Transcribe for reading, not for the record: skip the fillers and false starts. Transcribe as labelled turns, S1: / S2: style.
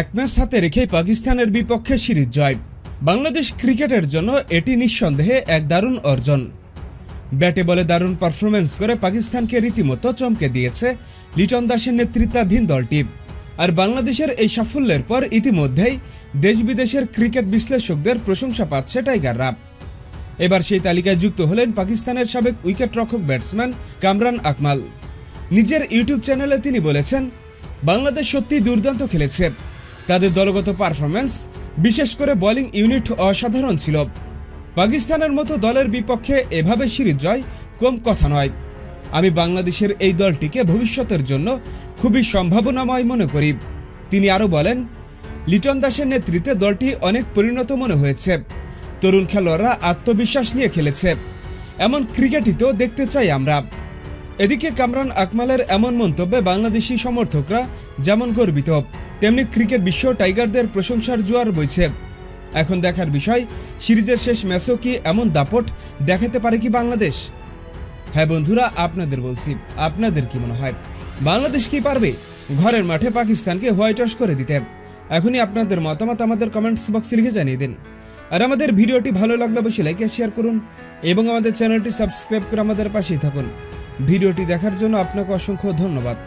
S1: এক ম্যাচ হাতে রেখেই পাকিস্তানের বিপক্ষে সিরিজ জয়। বাংলাদেশ ক্রিকেটের জন্য এটি নিঃসন্দেহে এক দারুণ অর্জন। ব্যাটে বলে দারুণ পারফরমেন্স করে পাকিস্তানকে রীতিমতো চমকে দিয়েছে লিটন দাসের নেতৃত্বাধীন দলটি। আর বাংলাদেশের এই সাফল্যের পর ইতিমধ্যেই দেশ বিদেশের ক্রিকেট বিশ্লেষকদের প্রশংসা পাচ্ছে টাইগাররা। এবার সেই তালিকায় যুক্ত হলেন পাকিস্তানের সাবেক উইকেটরক্ষক ব্যাটসম্যান কামরান আকমাল। নিজের ইউটিউব চ্যানেলে তিনি বলেছেন, বাংলাদেশ সত্যিই দুর্দান্ত খেলেছে। তাদের দলগত পারফরমেন্স, বিশেষ করে বোলিং ইউনিট অসাধারণ ছিল। পাকিস্তানের মতো দলের বিপক্ষে এভাবে সিরিজ জয় কম কথা নয়। আমি বাংলাদেশের এই দলটিকে ভবিষ্যতের জন্য খুবই সম্ভাবনাময় মনে করি। তিনি আরও বলেন, লিটন দাসের নেতৃত্বে দলটি অনেক পরিণত মনে হয়েছে। তরুণ খেলোয়াড়রা আত্মবিশ্বাস নিয়ে খেলেছে। এমন ক্রিকেটই তো দেখতে চাই আমরা। এদিকে কামরান আকমালের এমন মন্তব্যে বাংলাদেশি সমর্থকরা যেমন গর্বিত, তেমনি ক্রিকেট বিশ্ব টাইগারদের প্রশংসার জোয়ার বইছে। এখন দেখার বিষয়, সিরিজের শেষ ম্যাচেও কি এমন দাপট দেখাতে পারে কি বাংলাদেশ? হ্যাঁ বন্ধুরা, আপনাদের বলছি, আপনাদের কি মনে হয়, বাংলাদেশ কি পারবে ঘরের মাঠে পাকিস্তানকে হোয়াইট ওয়াশ করে দিতে? এখনই আপনাদের মতামত আমাদের কমেন্টস বক্সে লিখে জানিয়ে দিন। আর আমাদের ভিডিওটি ভালো লাগলে অবশ্যই লাইক শেয়ার করুন এবং আমাদের চ্যানেলটি সাবস্ক্রাইব করে আমাদের পাশেই থাকুন। ভিডিওটি দেখার জন্য আপনাকে অসংখ্য ধন্যবাদ।